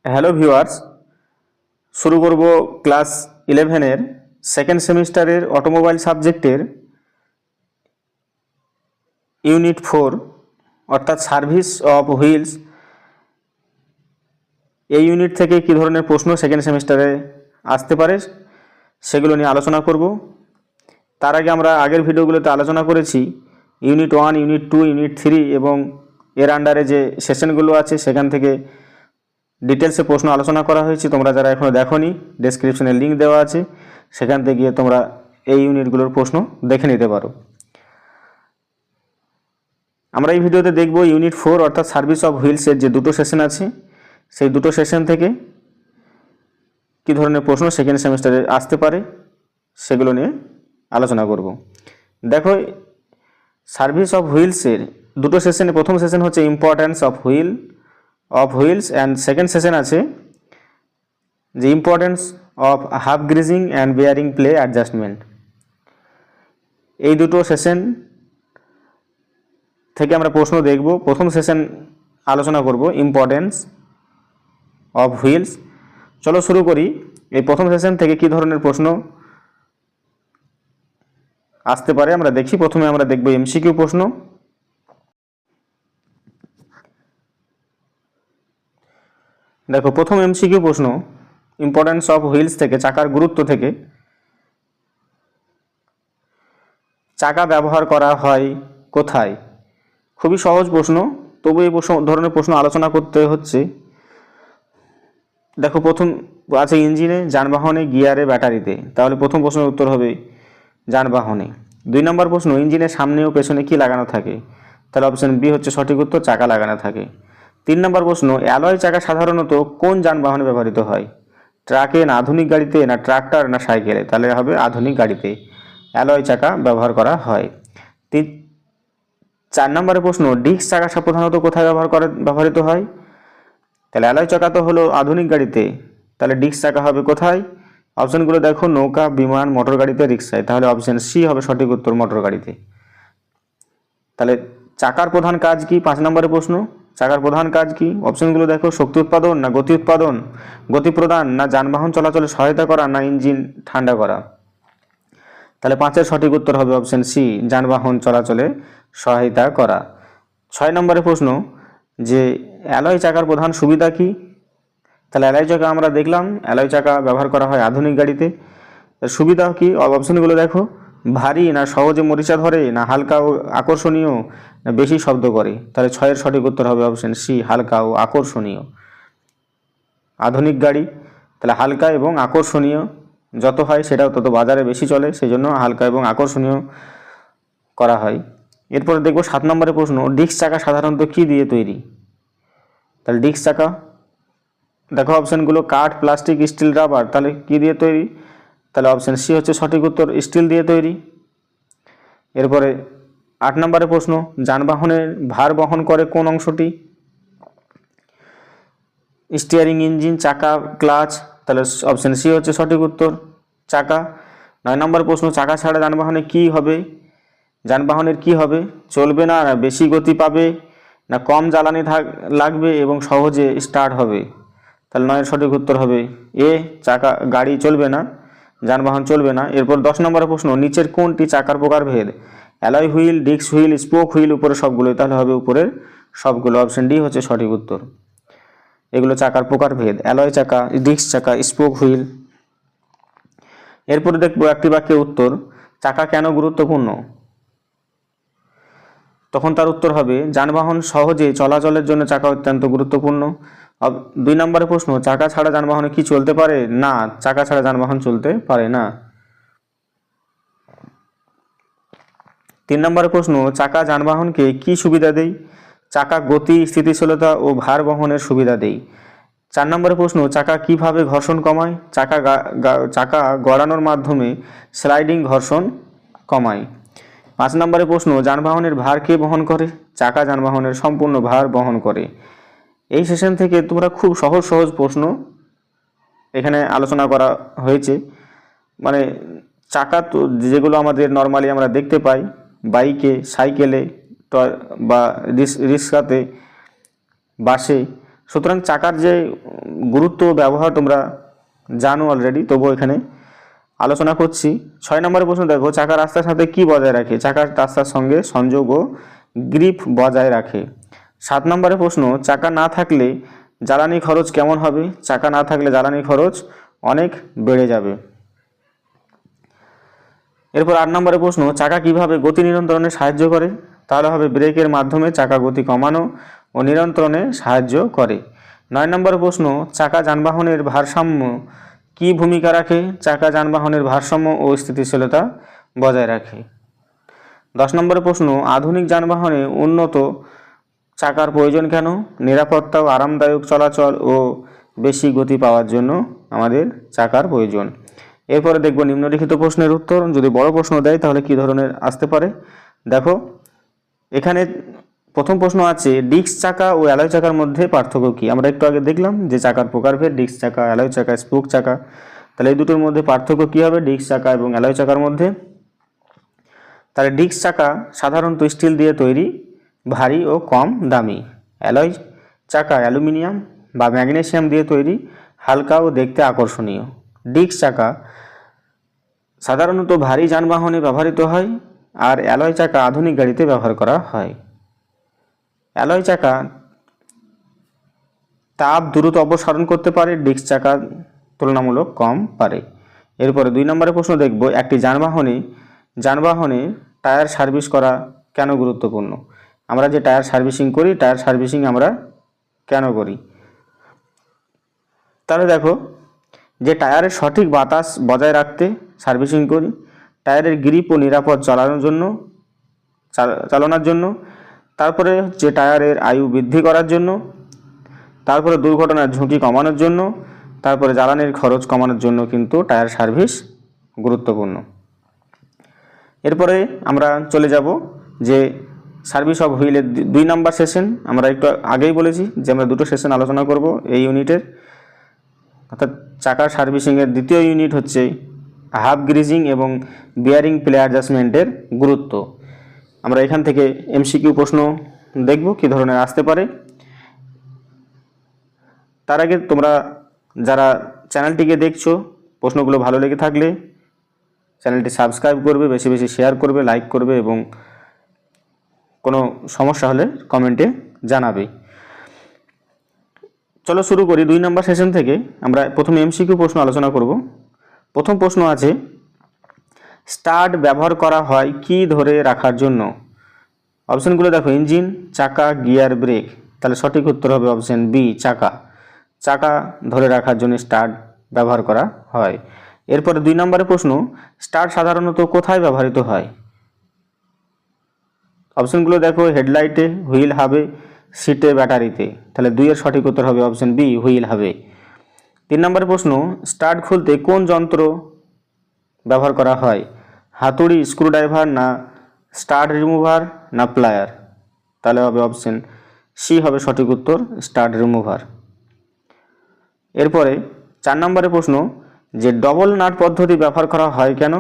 Hello viewers, শুরু করব class 11-এর second সেমিস্টারের অটোমোবাইল সাবজেক্টের ইউনিট 4 অর্থাৎ সার্ভিস অফ হুইলস। এই ইউনিট থেকে কী ধরনের প্রশ্ন সেকেন্ড সেমিস্টারে আসতে পারে সেগুলো নিয়ে আলোচনা করব। তার আগে আমরা আগের ভিডিওগুলোতে আলোচনা করেছি ইউনিট 1, ইউনিট 2, ইউনিট 3 এবং এর আন্ডারে যে সেশনগুলো আছে সেখান থেকে ডিটেলসে প্রশ্ন আলোচনা করা হয়েছে। তোমরা যারা এখনও দেখোনি, ডেসক্রিপশনে লিঙ্ক দেওয়া আছে, সেখান থেকে গিয়ে তোমরা এই ইউনিটগুলোর প্রশ্ন দেখে নিতে পারো। আমরা এই ভিডিওতে দেখব ইউনিট 4 অর্থাৎ সার্ভিস অফ হুইলসের যে দুটো সেশন আছে সেই দুটো সেশন থেকে কী ধরনের প্রশ্ন সেকেন্ড সেমিস্টারে আসতে পারে সেগুলো নিয়ে আলোচনা করব। দেখো, সার্ভিস অফ হুইলসের দুটো সেশনে প্রথম সেশন হচ্ছে importance of wheels and second session আছে যে importance of hub greasing and bearing play adjustment. এই দুটো সেশন থেকে আমরা প্রশ্ন দেখব। প্রথম সেশন আলোচনা করব ইম্পর্ট্যান্স অফ হুইলস। চলো শুরু করি। এই প্রথম সেশন থেকে কী ধরনের প্রশ্ন আসতে পারে আমরা দেখি। প্রথমে আমরা দেখব এমসিকিউ প্রশ্ন। দেখো, প্রথম এমসিকিউ প্রশ্ন ইম্পর্ট্যান্স অফ হুইলস থেকে, চাকার গুরুত্ব থেকে, চাকা ব্যবহার করা হয় কোথায়? খুবই সহজ প্রশ্ন, তবু এই ধরনের প্রশ্ন আলোচনা করতে হচ্ছে। দেখো, প্রথম আছে ইঞ্জিনে, যানবাহনে, গিয়ারে, ব্যাটারিতে। তাহলে প্রথম প্রশ্নের উত্তর হবে যানবাহনে। 2 নম্বর প্রশ্ন ইঞ্জিনের সামনে ও পেছনে কি লাগানো থাকে? তাহলে অপশন বি হচ্ছে সঠিক উত্তর, চাকা লাগানো থাকে। 3 নম্বর প্রশ্ন অ্যালয় চাকা সাধারণত কোন যানবাহনে ব্যবহৃত হয়? ট্রাকে, না আধুনিক গাড়িতে, না ট্রাক্টর, না সাইকেলে? তাহলে হবে আধুনিক গাড়িতে অ্যালয় চাকা ব্যবহার করা হয়। 4 নম্বরের প্রশ্ন ডিস্ক চাকা প্রধানত কোথায় ব্যবহৃত হয়? তাহলে অ্যালয় চাকা তো হলো আধুনিক গাড়িতে, তাহলে ডিস্ক চাকা হবে কোথায়? অপশনগুলো দেখো, নৌকা, বিমান, মোটর গাড়িতে, রিক্সায়। তাহলে অপশন সি হবে সঠিক উত্তর, মোটর গাড়িতে। তাহলে চাকার প্রধান কাজ কি? 5 নম্বরের প্রশ্ন চাকার প্রধান কাজ কি? অপশনগুলো দেখো, শক্তি উৎপাদন, না গতি উৎপাদন, গতি প্রদান, না যানবাহন চলাচলে সহায়তা করা, না ইঞ্জিন ঠান্ডা করা? তাহলে 5-এর সঠিক উত্তর হবে অপশন সি, যানবাহন চলাচলে সহায়তা করা। 6 নম্বরের প্রশ্ন যে অ্যালয় চাকার প্রধান সুবিধা কি? তাহলে অ্যালয় চাকা আমরা দেখলাম, অ্যালয় চাকা ব্যবহার করা হয় আধুনিক গাড়িতে। সুবিধা কি? অপশনগুলো দেখো, ভারী, না সহজে মরিচা ধরে, না হালকা ও আকর্ষণীয়, না বেশি শব্দ করে? তাহলে 6-এর সঠিক উত্তর হবে অপশন সি, হালকা ও আকর্ষণীয়। আধুনিক গাড়ি তাহলে হালকা এবং আকর্ষণীয় যত হয় সেটাও তত বাজারে বেশি চলে, সেই জন্য হালকা এবং আকর্ষণীয় করা হয়। এরপরে দেখব 7 নম্বরের প্রশ্ন ডিস্ক চাকা সাধারণত কি দিয়ে তৈরি? তাহলে ডিস্ক চাকা দেখো, অপশনগুলো কাঠ, প্লাস্টিক, স্টিল, রাবার। তাহলে কি দিয়ে তৈরি? তাহলে অপশন সি হচ্ছে সঠিক উত্তর, স্টিল দিয়ে তৈরি। এরপরে 8 নম্বরের প্রশ্ন যানবাহনের ভার বহন করে কোন অংশটি? স্টিয়ারিং, ইঞ্জিন, চাকা, ক্লাচ। তাহলে অপশন সি হচ্ছে সঠিক উত্তর, চাকা। 9 নম্বর প্রশ্ন চাকা ছাড়া যানবাহনের কি হবে? চলবে না, না বেশি গতি পাবে, না কম জ্বালানি লাগবে এবং সহজে স্টার্ট হবে? তাহলে 9-এর সঠিক উত্তর হবে এ, চাকা গাড়ি চলবে না, যানবাহন চলবে না। এরপর 10 নম্বরের প্রশ্ন নিচের কোনটি চাকার প্রকারভেদ? Alloy wheel, disc wheel, spoke wheel. উপরে সবগুলোই, তাহলে হবে উপরের সবগুলো। অপশন ডি হচ্ছে সঠিক উত্তর। এগুলো চাকার প্রকারভেদ, অ্যালয় চাকা, ডিস্ক চাকা, স্পোক হুইল। এরপরে দেখবো একটি বাক্যের উত্তর চাকা কেন গুরুত্বপূর্ণ? তখন তার উত্তর হবে যানবাহন সহজে চলাচলের জন্য চাকা অত্যন্ত গুরুত্বপূর্ণ। 2 নম্বরের প্রশ্ন চাকা ছাড়া যানবাহনে কি চলতে পারে? না, চাকা ছাড়া যানবাহন চলতে পারে না। 3 নম্বরের প্রশ্ন চাকা যানবাহনকে কি সুবিধা দেয়? চাকা গতি, স্থিতিশীলতা ও ভার বহনের সুবিধা দেয়। 4 নম্বরের প্রশ্ন চাকা কিভাবে ঘর্ষণ কমায়? চাকা গড়ানোর মাধ্যমে স্লাইডিং ঘর্ষণ কমায়। 5 নম্বরের প্রশ্ন যানবাহনের ভার কে বহন করে? চাকা যানবাহনের সম্পূর্ণ ভার বহন করে। এই সেশন থেকে তোমরা খুব সহজ প্রশ্ন এখানে আলোচনা করা হয়েছে। মানে চাকা তো যেগুলো আমাদের নর্মালি আমরা দেখতে পাই বাইকে, সাইকেলে বা রিক্সাতে, বাসে, সুতরাং চাকার যে গুরুত্ব ব্যবহার তোমরা জানো অলরেডি, তবুও এখানে আলোচনা করছি। 6 নম্বরের প্রশ্ন দেখো, চাকা রাস্তার সাথে কি বজায় রাখে? চাকার রাস্তার সঙ্গে সংযোগ ও গ্রিপ বজায় রাখে। 7 নম্বরের প্রশ্ন, চাকা না থাকলে জ্বালানি খরচ কেমন হবে? চাকা না থাকলে জ্বালানি খরচ অনেক বেড়ে যাবে। এরপর 8 নম্বরের প্রশ্ন, চাকা কিভাবে গতি নিয়ন্ত্রণে সাহায্য করে? তাহলে হবে ব্রেকের মাধ্যমে চাকা গতি কমানো ও নিয়ন্ত্রণে সাহায্য করে। 9 নম্বরের প্রশ্ন, চাকা যানবাহনের ভারসাম্য কি ভূমিকা রাখে? চাকা যানবাহনের ভারসাম্য ও স্থিতিশীলতা বজায় রাখে। 10 নম্বরের প্রশ্ন, আধুনিক যানবাহনে উন্নত চাকার প্রয়োজন কেন? নিরাপত্তা ও আরামদায়ক চলাচল ও বেশি গতি পাওয়ার জন্য আমাদের চাকার প্রয়োজন। এরপরে দেখব নিম্নলিখিত প্রশ্নের উত্তর। যদি বড় প্রশ্ন দেয় তাহলে কি ধরনের আসতে পারে দেখো। এখানে প্রথম প্রশ্ন আছে, ডিস্ক চাকা ও অ্যালয় চাকার মধ্যে পার্থক্য কি? আমরা একটু আগে দেখলাম যে চাকার প্রকারভেদ, ডিস্ক চাকা, অ্যালয় চাকা, স্পোক চাকা। তাহলে এই দুটোর মধ্যে পার্থক্য কি হবে ডিস্ক চাকা এবং অ্যালয় চাকার মধ্যে? তাহলে ডিস্ক চাকা সাধারণত স্টিল দিয়ে তৈরি, ভারী ও কম দামি। অ্যালয় চাকা অ্যালুমিনিয়াম বা ম্যাগনেসিয়াম দিয়ে তৈরি, হালকা ও দেখতে আকর্ষণীয়। ডিস্ক চাকা সাধারণত ভারী যানবাহনে ব্যবহৃত হয়, আর অ্যালয় চাকা আধুনিক গাড়িতে ব্যবহার করা হয়। অ্যালয় চাকা তাপ দ্রুত অপসারণ করতে পারে, ডিস্ক চাকা তুলনামূলক কম পারে। এরপরে 2 নম্বরের প্রশ্ন দেখব, একটি যানবাহনে টায়ার সার্ভিস করা কেন গুরুত্বপূর্ণ? আমরা যে টায়ার সার্ভিসিং করি, টায়ার সার্ভিসিং আমরা কেন করি? তাহলে দেখো, যে টায়ারের সঠিক বাতাস বজায় রাখতে সার্ভিসিং করি, টায়ারের গ্রিপ ও নিরাপদ চালানোর জন্য, তারপরে যে টায়ারের আয়ু বৃদ্ধি করার জন্য, তারপরে দুর্ঘটনার ঝুঁকি কমানোর জন্য, তারপরে জ্বালানির খরচ কমানোর জন্য কিন্তু টায়ার সার্ভিস গুরুত্বপূর্ণ। এরপরে আমরা চলে যাব যে সার্ভিস অফ হুইলের 2 নম্বর সেশন। আমরা একটু আগেই বলেছি যে আমরা দুটো সেশন আলোচনা করব এই ইউনিটের, অর্থাৎ চাকার সার্ভিসিংয়ের দ্বিতীয় ইউনিট হচ্ছে হাফ গ্রিজিং এবং বিয়ারিং প্লে অ্যাডজাস্টমেন্টের গুরুত্ব। আমরা এখান থেকে এমসিকিউ প্রশ্ন দেখব কি ধরনের আসতে পারে। তার আগে তোমরা যারা চ্যানেলটিকে দেখছো, প্রশ্নগুলো ভালো লেগে থাকলে চ্যানেলটি সাবস্ক্রাইব করবে, বেশি বেশি শেয়ার করবে, লাইক করবে এবং কোনো সমস্যা হলে কমেন্টে জানাবে। চলো শুরু করি। 2 নম্বর সেশন থেকে আমরা প্রথমে এমসিকিউ প্রশ্ন আলোচনা করব। প্রথম প্রশ্ন আছে, স্টার্ট ব্যবহার করা হয় কি ধরে রাখার জন্য? অপশনগুলো দেখো, ইঞ্জিন, চাকা, গিয়ার, ব্রেক। তাহলে সঠিক উত্তর হবে অপশন বি, চাকা। চাকা ধরে রাখার জন্য স্টার্ট ব্যবহার করা হয়। এরপরে 2 নম্বরের প্রশ্ন, স্টার্ট সাধারণত কোথায় ব্যবহৃত হয়? অপশনগুলো দেখো, হেডলাইটে, হুইল হাবে, সিটে, ব্যাটারিতে। তাহলে 2 এর সঠিক উত্তর হবে অপশন বি, হুইল হাবে। 3 নম্বরের প্রশ্ন, স্টার্ট খুলতে কোন যন্ত্র ব্যবহার করা হয়? হাতুড়ি, স্ক্রুড্রাইভার, না স্টার্ট রিমুভার, না প্লায়ার? তাহলে হবে অপশন সি হবে সঠিক উত্তর, স্টার্ট রিমুভার। এরপরে 4 নম্বরের প্রশ্ন, যে ডবল নাট পদ্ধতি ব্যবহার করা হয় কেন?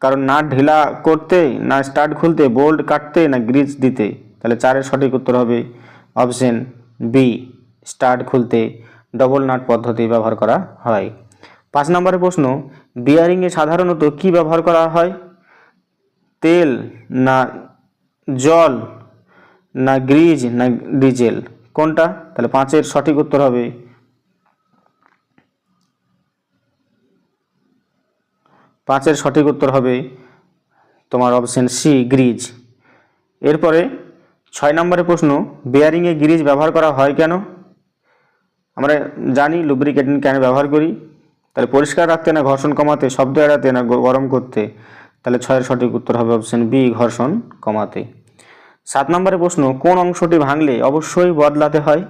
কারণ নাট ঢিলা করতে, না স্টার্ট খুলতে, বোল্ট কাটতে, না গ্রিজ দিতে? তাহলে 4 এর সঠিক উত্তর হবে অপশন বি, স্টার্ট খুলতে ডবল নাট পদ্ধতি ব্যবহার করা হয়। 5 নম্বরের প্রশ্ন, বিয়ারিংয়ে সাধারণত কি ব্যবহার করা হয়? তেল, না জল, না গ্রিজ, না ডিজেল? কোনটা? তাহলে 5 এর সঠিক উত্তর হবে 5 এর সঠিক উত্তর হবে তোমার অপশন সি, গ্রিজ। এরপরে 6 নম্বরের প্রশ্ন, বিয়ারিংয়ে গ্রিজ ব্যবহার করা হয় কেন? আমরা জানি লুব্রিকেটিং কেন ব্যবহার করি। তাহলে পরিষ্কার রাখতে, না ঘর্ষণ কমাতে, শব্দ এড়াতে, না গরম করতে? তাহলে 6 এর সঠিক উত্তর হবে অপশন বি, ঘর্ষণ কমাতে। 7 নম্বরের প্রশ্ন, কোন অংশটি ভাঙলে অবশ্যই বদলাতে হয়?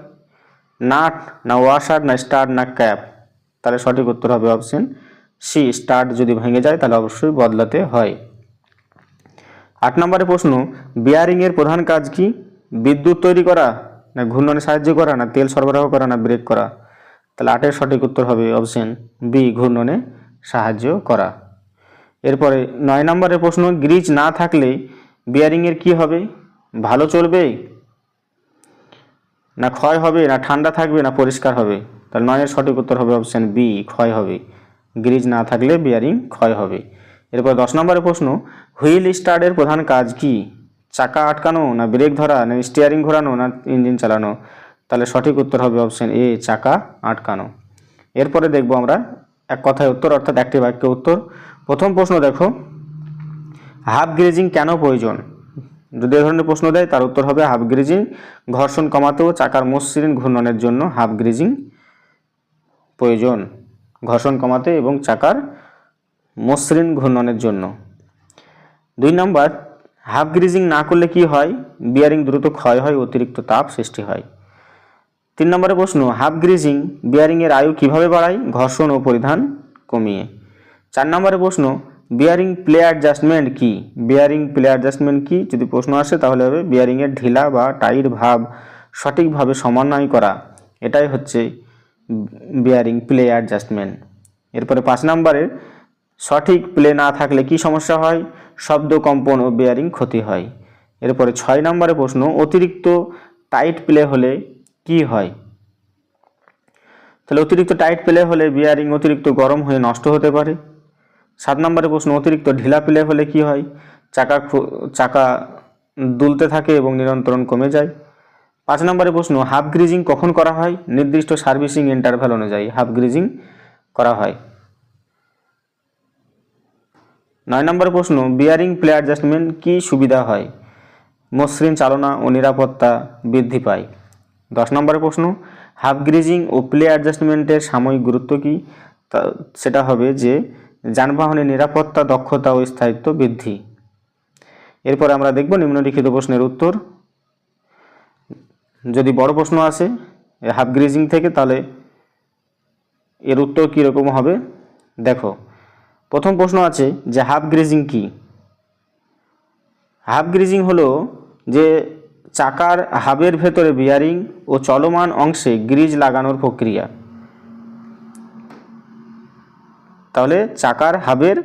নাট, না ওয়াশার, না স্টার্ট, না ক্যাপ? তাহলে সঠিক উত্তর হবে অপশন সি, স্টার্ট যদি ভেঙে যায় তাহলে অবশ্যই বদলাতে হয়। 8 নম্বরের প্রশ্ন, বিয়ারিংয়ের প্রধান কাজ কি? বিদ্যুৎ তৈরি করা, না ঘূর্ণনে সাহায্য করা, না তেল সরবরাহ করা, না ব্রেক করা? তাহলে 8 এর সঠিক উত্তর হবে অপশন বি, ঘূর্ণনে সাহায্য করা। এরপরে 9 নম্বরের প্রশ্ন, গ্রিজ না থাকলে বিয়ারিংয়ের কি হবে? ভালো চলবে, না ক্ষয় হবে, না ঠান্ডা থাকবে, না পরিষ্কার হবে? তাহলে 9 এর সঠিক উত্তর হবে অপশান বি, ক্ষয় হবে। গ্রিজ না থাকলে বিয়ারিং ক্ষয় হবে। এরপর 10 নম্বরের প্রশ্ন, হুইল স্টার্টের প্রধান কাজ কি? চাকা আটকানো, না ব্রেক ধরা, না স্টিয়ারিং ঘোরানো, না ইঞ্জিন চালানো? তাহলে সঠিক উত্তর হবে অপশান এ, চাকা আটকানো। এরপরে দেখব আমরা এক কথায় উত্তর, অর্থাৎ একটি বাক্যে উত্তর। প্রথম প্রশ্ন দেখো, হাফ গ্রিজিং কেন প্রয়োজন? যদি এ ধরনের প্রশ্ন দেয় তার উত্তর হবে হাফ গ্রিজিং ঘর্ষণ কমাতে ও চাকার মসৃণ ঘূর্ণনের জন্য হাফ গ্রিজিং প্রয়োজন, ঘর্ষণ কমাতে এবং চাকার মসৃণ ঘূর্ণনের জন্য। 2 নম্বর, হাফ গ্রিজিং না করলে কি হয়? বিয়ারিং দ্রুত ক্ষয় হয়, অতিরিক্ত তাপ সৃষ্টি হয়। 3 নম্বরের প্রশ্ন, হাফ গ্রিজিং বিয়ারিংয়ের আয়ু কিভাবে বাড়ায়? ঘর্ষণ ও পরিধান কমিয়ে। 4 নম্বরের প্রশ্ন, বিয়ারিং প্লে অ্যাডজাস্টমেন্ট কি? বিয়ারিং প্লে অ্যাডজাস্টমেন্ট কি? যদি প্রশ্ন আসে তাহলে হবে বিয়ারিংয়ের ঢিলা বা টাইট ভাব সঠিকভাবে সমন্বয় করা, এটাই হচ্ছে বিয়ারিং প্লে অ্যাডজাস্টমেন্ট। এরপরে 5 নম্বরের, সঠিক প্লে না থাকলে কি সমস্যা হয়? শব্দ, কম্পন ও বিয়ারিং ক্ষতি হয়। এরপরে 6 নম্বরের প্রশ্ন, অতিরিক্ত টাইট প্লে হলে কি হয়? তাহলে অতিরিক্ত টাইট প্লে হলে বিয়ারিং অতিরিক্ত গরম হয়ে নষ্ট হতে পারে। 7 নম্বরের প্রশ্ন, অতিরিক্ত ঢিলা প্লে হলে কি হয়? চাকা দুলতে থাকে এবং নিয়ন্ত্রণ কমে যায়। 5 নম্বরের প্রশ্ন, হাফ গ্রিজিং কখন করা হয়? নির্দিষ্ট সার্ভিসিং ইন্টারভ্যাল অনুযায়ী হাফ গ্রিজিং করা হয়। 9 নম্বরের প্রশ্ন, বিয়ারিং প্লে অ্যাডজাস্টমেন্ট কি সুবিধা হয়? মসৃণ চালনা ও নিরাপত্তা বৃদ্ধি পায়। 10 নম্বরের প্রশ্ন, হাফ গ্রিজিং ও প্লে অ্যাডজাস্টমেন্টের সাময়িক গুরুত্ব কি? সেটা হবে যে যানবাহনের নিরাপত্তা, দক্ষতা ও স্থায়িত্ব বৃদ্ধি। এরপর আমরা দেখব নিম্নলিখিত প্রশ্নের উত্তর। যদি বড় প্রশ্ন আসে হাফ গ্রিজিং থেকে তাহলে এর উত্তর কীরকম হবে দেখো। প্রথম প্রশ্ন আছে যে হাফ গ্রিজিং কি? হাফ গ্রিজিং হলো যে চাকার হাবের ভেতরে বিয়ারিং ও চলমান অংশে গ্রিজ লাগানোর প্রক্রিয়া। তাহলে চাকার হাবের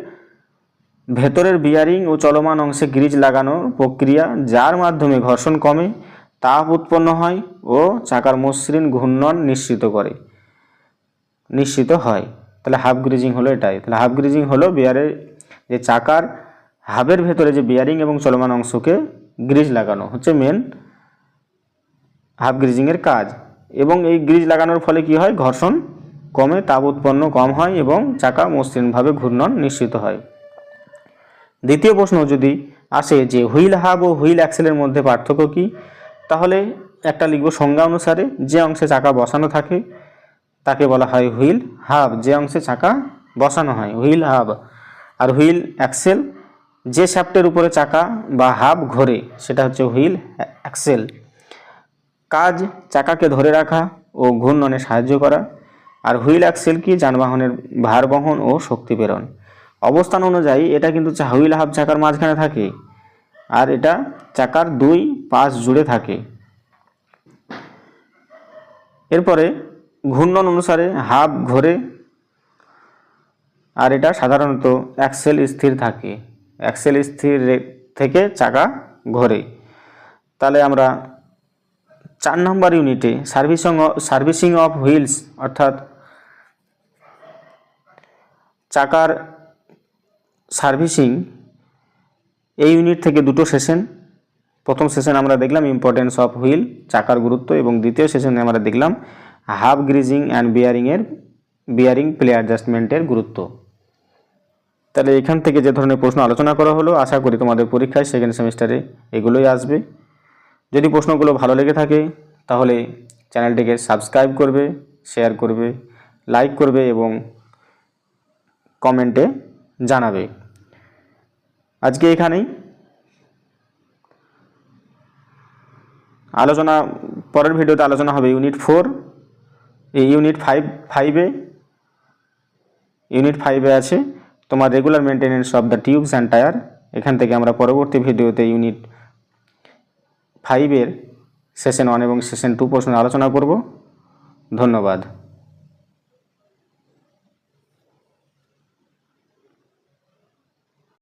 ভেতরের বিয়ারিং ও চলমান অংশে গ্রিজ লাগানোর প্রক্রিয়া, যার মাধ্যমে ঘর্ষণ কমে, তাপ উৎপন্ন হয় ও চাকার মসৃণ ঘূর্ণন নিশ্চিত হয়। তাহলে হাফ গ্রিজিং হলো এটাই। তাহলে হাফ গ্রিজিং হলো বিয়ারের যে চাকার হাবের ভেতরে যে বিয়ারিং এবং চলমান অংশকে গ্রিজ লাগানো হচ্ছে মেন হাফ গ্রিজিংয়ের কাজ। এবং এই গ্রিজ লাগানোর ফলে কি হয়? ঘর্ষণ কমে, তাপ উৎপন্ন কম হয় এবং চাকা মসৃণভাবে ঘূর্ণন নিশ্চিত হয়। দ্বিতীয় প্রশ্ন যদি আসে যে হুইল হাব ও হুইল অ্যাক্সেলের মধ্যে পার্থক্য কি? তাহলে একটা লিখব সংজ্ঞা অনুসারে, যে অংশে চাকা বসানো থাকে তাকে বলা হয় হুইল হাব, যে অংশে চাকা বসানো হয় হুইল হাব। আর হুইল অ্যাক্সেল, যে শ্যাফটের উপরে চাকা বা হাব ঘোরে সেটা হচ্ছে হুইল অ্যাক্সেল। কাজ চাকাকে ধরে রাখা ও ঘূর্ণনে সাহায্য করা। আর হুইল অ্যাক্সেল কি? যানবাহনের ভার বহন ও শক্তি প্রেরণ। অবস্থান অনুযায়ী এটা কিন্তু হুইল হাব চাকার মাঝখানে থাকে আর এটা চাকার 2 পাশ জুড়ে থাকে। এরপরে ঘূর্ণন অনুসারে হাব ঘোরে আর এটা সাধারণত অ্যাক্সেল স্থির থাকে, অ্যাক্সেল স্থির থেকে চাকা ঘোরে। তাহলে আমরা 4 নম্বর ইউনিটে সার্ভিসিং অফ হুইলস অর্থাৎ চাকার সার্ভিসিং, এই ইউনিট থেকে দুটো সেশন। প্রথম সেশন আমরা দেখলাম ইম্পর্টেন্স অফ হুইল, চাকার গুরুত্ব, এবং দ্বিতীয় সেশনে আমরা দেখলাম half greasing and bearing play অ্যাডজাস্টমেন্টের গুরুত্ব। তাহলে এখান থেকে যে ধরনের প্রশ্ন আলোচনা করা হলো, আশা করি তোমাদের পরীক্ষায় সেকেন্ড সেমিস্টারে এগুলোই আসবে। যদি প্রশ্নগুলো ভালো লেগে থাকে তাহলে চ্যানেলটিকে সাবস্ক্রাইব করবে, শেয়ার করবে, লাইক করবে এবং কমেন্টে জানাবে। আজকে এখানেই আলোচনা, পরের ভিডিওতে আলোচনা হবে ইউনিট 4। এই ইউনিট 5-এ আছে তোমার regular maintenance of the tubes and tyre. এখান থেকে আমরা পরবর্তী ভিডিওতে ইউনিট 5-এর সেশন 1 এবং সেশন 2 প্রশ্ন আলোচনা করব। ধন্যবাদ।